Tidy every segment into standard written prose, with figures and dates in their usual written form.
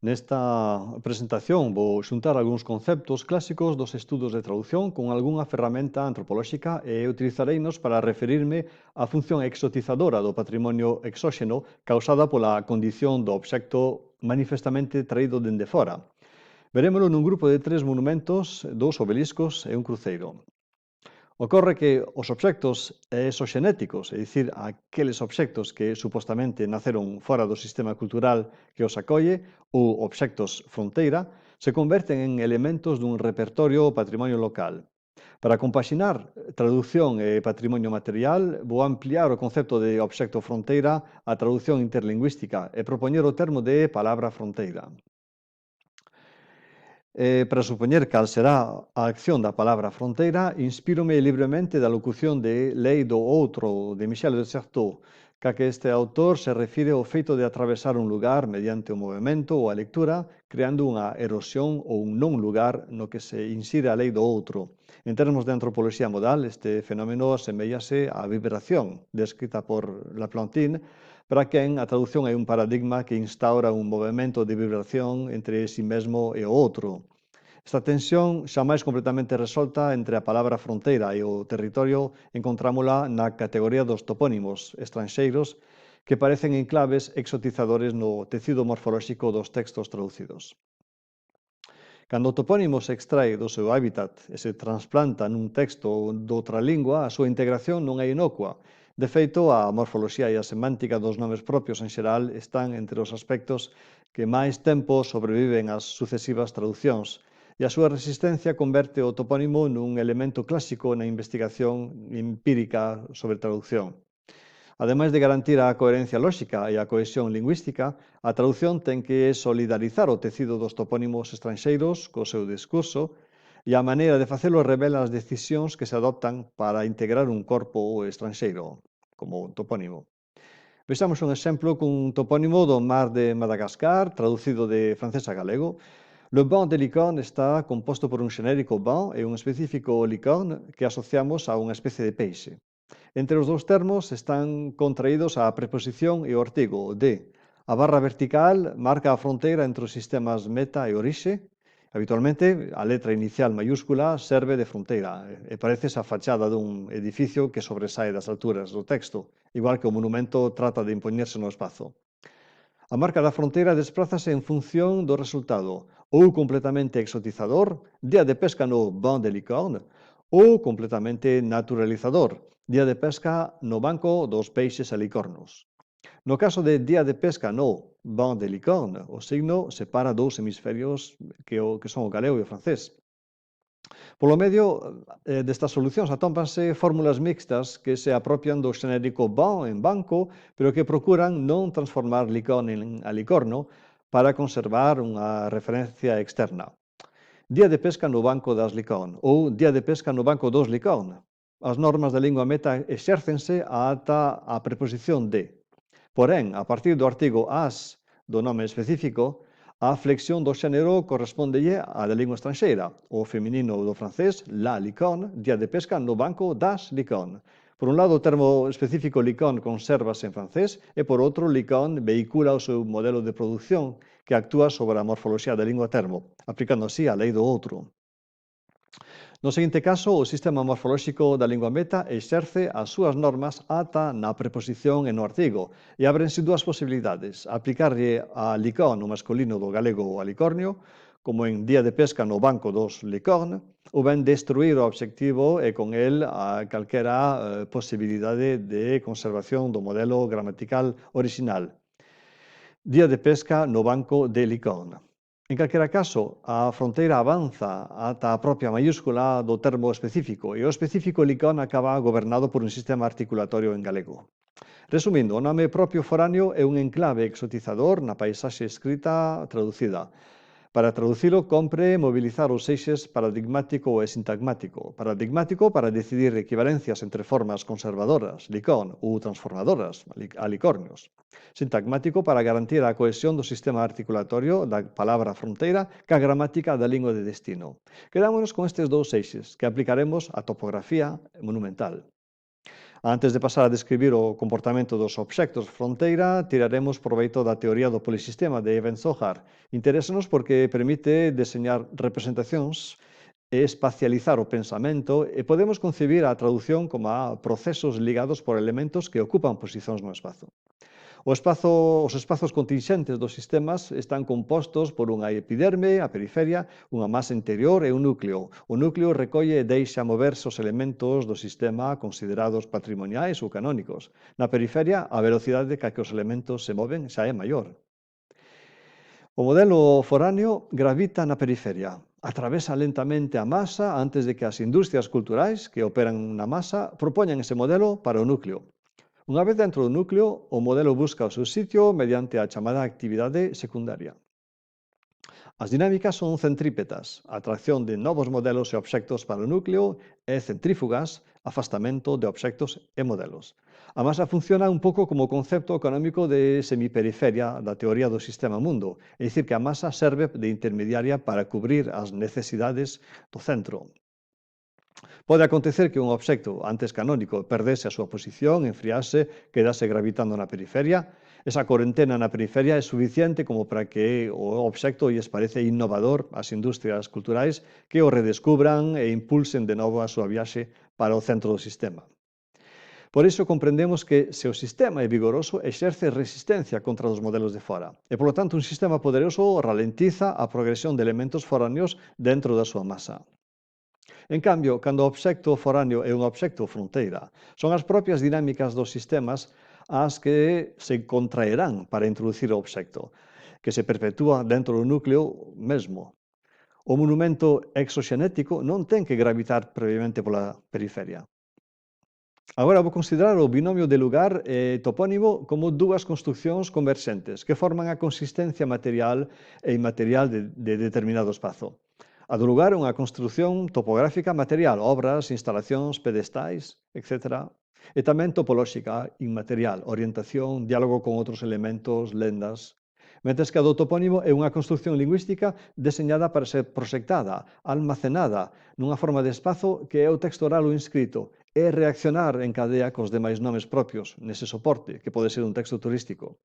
Nesta presentación vou xuntar algúns conceptos clásicos dos estudos de traducción con algunha ferramenta antropolóxica e utilizareinos para referirme á función exotizadora do patrimonio exóxeno causada pola condición do obxecto manifestamente traído dende fora. Verémolo nun grupo de 3 monumentos, 2 obeliscos e un cruceiro. Ocorre que os obxectos exoxenéticos, é dicir, aqueles obxectos que supostamente naceron fora do sistema cultural que os acolle, ou obxectos fronteira, se converten en elementos dun repertorio ou patrimonio local. Para compaxinar traducción e patrimonio material, vou ampliar o concepto de obxecto fronteira á traducción interlingüística e propoñer o termo de palabra fronteira. Para supoñer cal será a acción da palabra fronteira, inspírome libremente da locución de Lei do Outro, de Michel de Certeau, ca que este autor se refire ao feito de atravesar un lugar mediante o movimento ou a lectura, creando unha erosión ou un non lugar no que se insire a lei do outro. En termos de antropoloxía modal, este fenómeno asemellase á vibración, descrita por Laplantin, para quen a traducción é un paradigma que instaura un movimento de vibración entre si mesmo e o outro. Esta tensión, xa máis completamente resolta entre a palabra fronteira e o territorio, encontrámola na categoría dos topónimos estranxeiros que parecen enclaves exotizadores no tecido morfolóxico dos textos traducidos. Cando o topónimo se extrae do seu hábitat e se transplanta nun texto doutra lingua, a súa integración non é inocua. De feito, a morfoloxía e a semántica dos nomes propios en xeral están entre os aspectos que máis tempo sobreviven ás sucesivas traducións, e a súa resistencia converte o topónimo nun elemento clásico na investigación empírica sobre traducción. Ademais de garantir a coherencia lóxica e a cohesión lingüística, a traducción ten que solidarizar o tecido dos topónimos estranxeiros co seu discurso e a maneira de facelo revela as decisións que se adoptan para integrar un corpo estranxeiro, como un topónimo. Vexamos un exemplo cun topónimo do mar de Madagascar, traducido de francés a galego. Le banc de licorne está composto por un xenérico banc e un específico licorne que asociamos a unha especie de peixe. Entre os dous termos están contraídos a preposición e o artigo de. A barra vertical marca a fronteira entre os sistemas meta e orixe. Habitualmente, a letra inicial mayúscula serve de fronteira e parece a fachada dun edificio que sobresae das alturas do texto, igual que o monumento trata de impoñerse no espazo. A marca da fronteira desprázase en función do resultado, ou completamente exotizador, día de pesca no banc de licorne, ou completamente naturalizador, día de pesca no banco dos peixes e licornos. No caso de día de pesca no banc de licorne, o signo separa dous hemisferios que son o galego e o francés. Polo medio destas solucións atópanse fórmulas mixtas que se apropian do xenérico banc en banco, pero que procuran non transformar licorne en alicorno para conservar unha referencia externa. Día de pesca no banco das licorne ou día de pesca no banco dos licorne. As normas da lingua meta exércense ata a preposición de. Porén, a partir do artigo as do nome específico, a flexión do xénero correspondelle á da lingua estranxeira, o feminino do francés, la licorne, día de pesca no banco das licorne. Por un lado, o termo específico licorne consérvase en francés e, por outro, licorne vehicula o seu modelo de produción que actúa sobre a morfoloxía da lingua termo, aplicando así a lei do outro. No seguinte caso, o sistema morfolóxico da lingua meta exerce as súas normas ata na preposición e no artigo, e ábrense dúas posibilidades: aplicarlle a licorne o masculino do galego alicornio, como en día de pesca no banco dos licorne, ou ben destruir o obxectivo e con el a calquera posibilidade de conservación do modelo gramatical original. Día de pesca no banco de licorne. En calquera caso, a fronteira avanza ata a propia mayúscula do termo específico e o específico licorne acaba gobernado por un sistema articulatorio en galego. Resumindo, o nome propio foráneo é un enclave exotizador na paisaxe escrita traducida. Para traducilo, compre mobilizar os eixes paradigmático e sintagmático. Paradigmático para decidir equivalencias entre formas conservadoras, licorne, ou transformadoras, alicornios. Sintagmático para garantir a cohesión do sistema articulatorio da palabra fronteira ca gramática da lingua de destino. Quedámonos con estes dous eixes que aplicaremos á topografía monumental. Antes de pasar a describir o comportamento dos obxectos fronteira, tiraremos proveito da teoría do polisistema de Evans Zohar. Interésanos porque permite deseñar representacións e espacializar o pensamento e podemos concebir a traducción como a procesos ligados por elementos que ocupan posicións no espazo. Os espazos continxentes dos sistemas están compostos por unha epiderme, a periferia, unha masa interior e un núcleo. O núcleo recolle e deixa moverse os elementos do sistema considerados patrimoniais ou canónicos. Na periferia, a velocidade ca que os elementos se moven xa é maior. O modelo foráneo gravita na periferia. Atravesa lentamente a masa antes de que as industrias culturais que operan na masa propoñan ese modelo para o núcleo. Unha vez dentro do núcleo, o modelo busca o seu sitio mediante a chamada actividade secundaria. As dinámicas son centrípetas, a atracción de novos modelos e obxectos para o núcleo, e centrífugas, afastamento de obxectos e modelos. A masa funciona un pouco como o concepto económico de semiperiferia da teoría do sistema mundo, é dicir, que a masa serve de intermediaria para cubrir as necesidades do centro. Pode acontecer que un obxecto antes canónico perdese a súa posición, enfriase, quedase gravitando na periferia. Esa corentena na periferia é suficiente como para que o obxecto lles parece innovador ás industrias culturais que o redescubran e impulsen de novo a súa viaxe para o centro do sistema. Por iso comprendemos que, se o sistema é vigoroso, exerce resistencia contra os modelos de fora. E, polo tanto, un sistema poderoso ralentiza a progresión de elementos foráneos dentro da súa masa. En cambio, cando o obxecto foráneo é un obxecto fronteira, son as propias dinámicas dos sistemas as que se contraerán para introducir o obxecto, que se perpetúa dentro do núcleo mesmo. O monumento exoxenético non ten que gravitar previamente pola periferia. Agora vou considerar o binomio de lugar e topónimo como dúas construccións converxentes que forman a consistencia material e inmaterial de determinado espazo. A do lugar é unha construción topográfica material, obras, instalacións, pedestais, etc. E tamén topolóxica, inmaterial, orientación, diálogo con outros elementos, lendas. Mentres que a do topónimo é unha construción lingüística deseñada para ser proxectada, almacenada, nunha forma de espazo que é o texto oral ou inscrito, e reaccionar en cadea cos demais nomes propios nese soporte, que pode ser un texto turístico.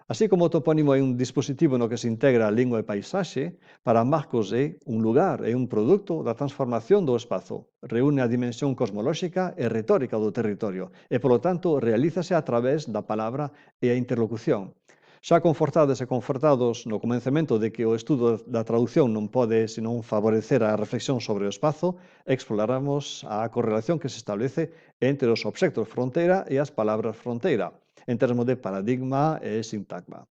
Así como o topónimo é un dispositivo no que se integra lingua e paisaxe, para Marcos é un lugar, é un produto da transformación do espazo. Reúne a dimensión cosmolóxica e retórica do territorio e, polo tanto, realízase a través da palabra e a interlocución. Xa confortados e confortados no comenzamento de que o estudo da traducción non pode senón favorecer a reflexión sobre o espazo, exploramos a correlación que se establece entre os obxectos fronteira e as palabras fronteira, en termos de paradigma e sintagma.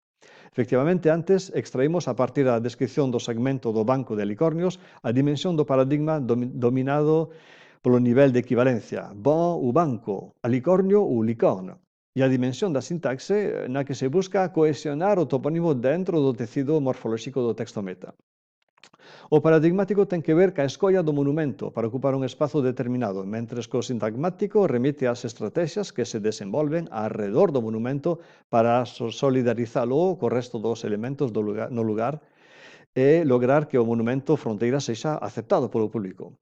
Efectivamente, antes extraímos a partir da descripción do segmento do banco de helicornios a dimensión do paradigma dominado polo nivel de equivalencia, bon ou banco, alicornio ou licorno, e a dimensión da sintaxe na que se busca cohesionar o topónimo dentro do tecido morfolóxico do texto meta. O paradigmático ten que ver ca escolla do monumento para ocupar un espazo determinado, mentres que o sintagmático remite ás estrategias que se desenvolven arredor do monumento para solidarizalo co resto dos elementos no lugar e lograr que o monumento fronteira sexa aceptado polo público.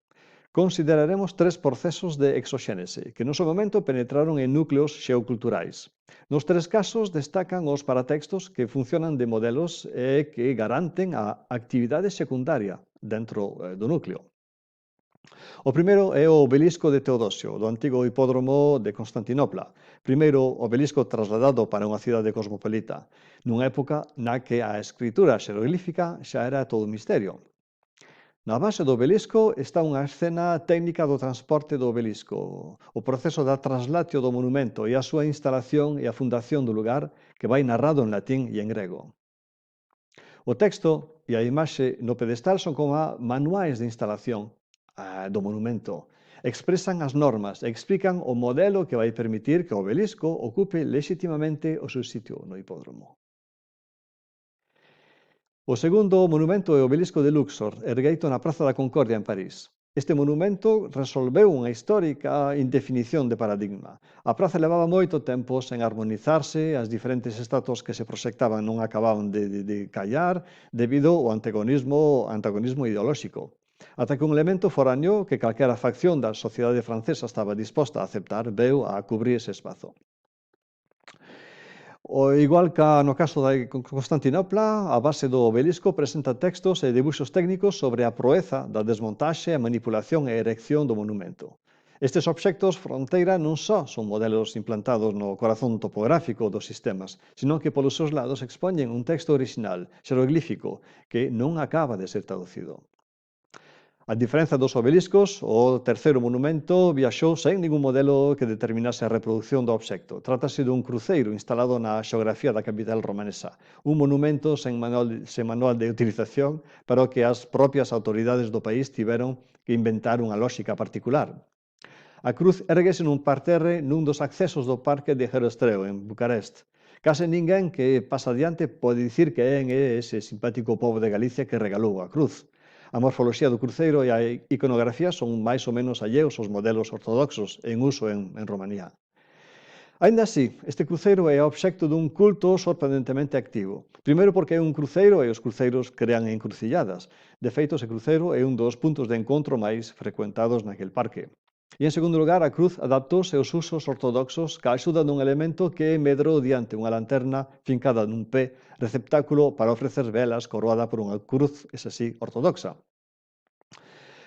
Consideraremos tres procesos de exoxénese que no seu momento penetraron en núcleos xeoculturais. Nos tres casos destacan os paratextos que funcionan de modelos e que garanten a actividade secundaria dentro do núcleo. O primeiro é o obelisco de Teodosio, do antigo hipódromo de Constantinopla, primeiro obelisco trasladado para unha cidade cosmopolita, nunha época na que a escritura xeroglífica xa era todo un misterio. Na base do obelisco está unha escena técnica do transporte do obelisco, o proceso da traslatio do monumento e a súa instalación e a fundación do lugar que vai narrado en latín e en grego. O texto e a imaxe no pedestal son como manuais de instalación do monumento. Expresan as normas e explican o modelo que vai permitir que o obelisco ocupe legitimamente o seu sitio no hipódromo. O segundo monumento é o obelisco de Luxor, ergueito na Praza da Concordia en París. Este monumento resolveu unha histórica indefinición de paradigma. A praza levaba moito tempo sen armonizarse, as diferentes estatuas que se proxectaban non acababan de callar debido ao antagonismo ideolóxico. ata que un elemento foraño que calquera facción da sociedade francesa estaba disposta a aceptar veu a cubrir ese espazo. O igual que no caso de Constantinopla, a base do obelisco presenta textos e debuxos técnicos sobre a proeza da desmontaxe, a manipulación e erección do monumento. Estes obxectos fronteira non só son modelos implantados no corazón topográfico dos sistemas, sino que polos seus lados expoñen un texto original, xeroglífico, que non acaba de ser traducido. A diferenza dos obeliscos, o terceiro monumento viaxou sen ningún modelo que determinase a reproducción do obxecto. Trátase dun cruceiro instalado na xeografía da capital romanesa, un monumento sen manual de utilización, pero que as propias autoridades do país tiveron que inventar unha lógica particular. A cruz érguese nun parterre nun dos accesos do parque de Herăstrău, en Bucarest. Case ninguén que pasa adiante pode dicir que é ese simpático pobo de Galicia que regalou a cruz. A morfoloxía do cruceiro e a iconografía son máis ou menos alleos aos modelos ortodoxos en uso en Romanía. Aínda así, este cruceiro é obxecto dun culto sorprendentemente activo. Primeiro porque é un cruceiro e os cruceiros crean encrucilladas. De feito, ese cruceiro é un dos puntos de encontro máis frecuentados naquel parque. E en segundo lugar, a cruz adaptouse aos usos ortodoxos ca axuda dun elemento que medrou diante unha lanterna fincada nun pé, receptáculo para ofrecer velas coroada por unha cruz, esa sí, ortodoxa.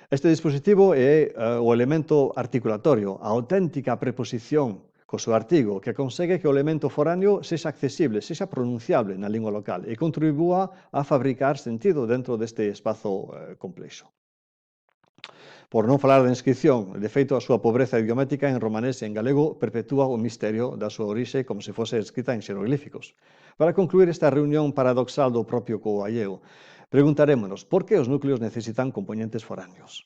Este dispositivo é o elemento articulatorio, a auténtica preposición co seu artigo, que consegue que o elemento foráneo sexa accesible, sexa pronunciable na lingua local e contribúa a fabricar sentido dentro deste espazo complexo. Por non falar da inscripción, de feito, a súa pobreza idiomática en romanés e en galego perpetúa o misterio da súa orixe como se fose escrita en xeroglíficos. Para concluir esta reunión paradoxal do propio co gallego, preguntarémonos por que os núcleos necesitan componentes foráneos?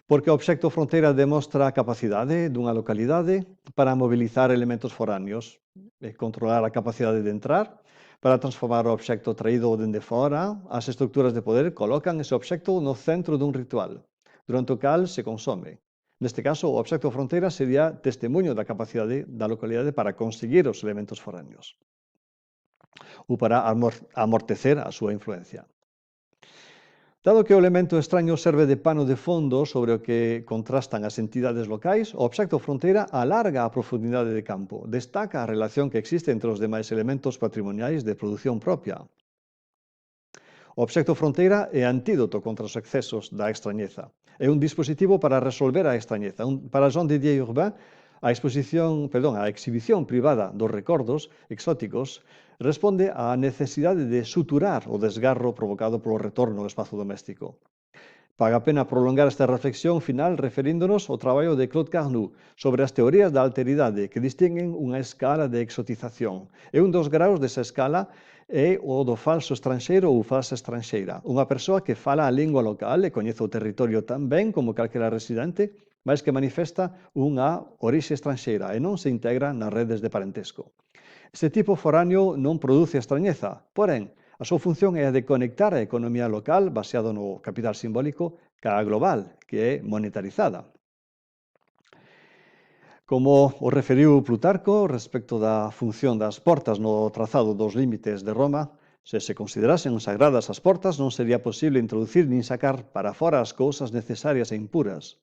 Porque o obxecto fronteira demostra a capacidade dunha localidade para mobilizar elementos foráneos e controlar a capacidade de entrar. Para transformar o obxecto traído dende fora, as estructuras de poder colocan ese obxecto no centro dun ritual, durante o cal se consome. Neste caso, o obxecto fronteira sería testemunho da capacidade da localidade para conseguir os elementos foráneos ou para amortecer a súa influencia. Dado que o elemento extraño serve de pano de fondo sobre o que contrastan as entidades locais, o obxecto fronteira alarga a profundidade de campo, destaca a relación que existe entre os demais elementos patrimoniais de produción propia. O obxecto fronteira é antídoto contra os excesos da extrañeza. É un dispositivo para resolver a extrañeza. Para Jean-Didier Urbain, a exhibición privada dos recordos exóticos responde á necesidade de suturar o desgarro provocado polo retorno ao espazo doméstico. Paga a pena prolongar esta reflexión final referíndonos ao traballo de Claude Carnoux sobre as teorías da alteridade que distinguen unha escala de exotización. E un dos graus desa escala é o do falso estranxeiro ou falsa estranxeira, unha persoa que fala a lingua local e coñece o territorio tan ben como calquera residente, mas que manifesta unha orixe estranxeira e non se integra nas redes de parentesco. Este tipo foráneo non produce extrañeza, porén, a súa función é a de conectar a economía local baseado no capital simbólico ca global, que é monetarizada. Como o referiu Plutarco respecto da función das portas no trazado dos límites de Roma, se se considerasen sagradas as portas non sería posible introducir nin sacar para fora as cousas necesarias e impuras.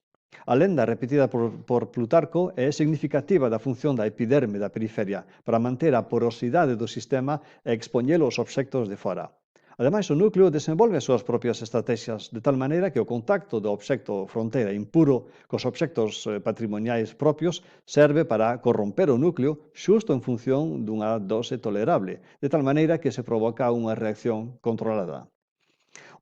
A lenda repetida por Plutarco é significativa da función da epiderme da periferia para manter a porosidade do sistema e expoñelo aos obxectos de fora. Ademais, o núcleo desenvolve as súas propias estrategias de tal maneira que o contacto do obxecto fronteira impuro cos obxectos patrimoniais propios serve para corromper o núcleo xusto en función dunha dose tolerable, de tal maneira que se provoca unha reacción controlada.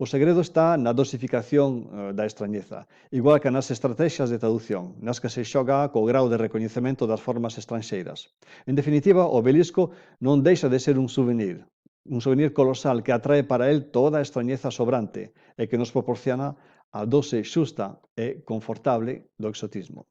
O segredo está na dosificación da extrañeza, igual que nas estrategias de traducción, nas que se xoga co grau de recoñecemento das formas estranxeiras. En definitiva, o obelisco non deixa de ser un souvenir colosal que atrae para el toda a extrañeza sobrante e que nos proporciona a dose xusta e confortable do exotismo.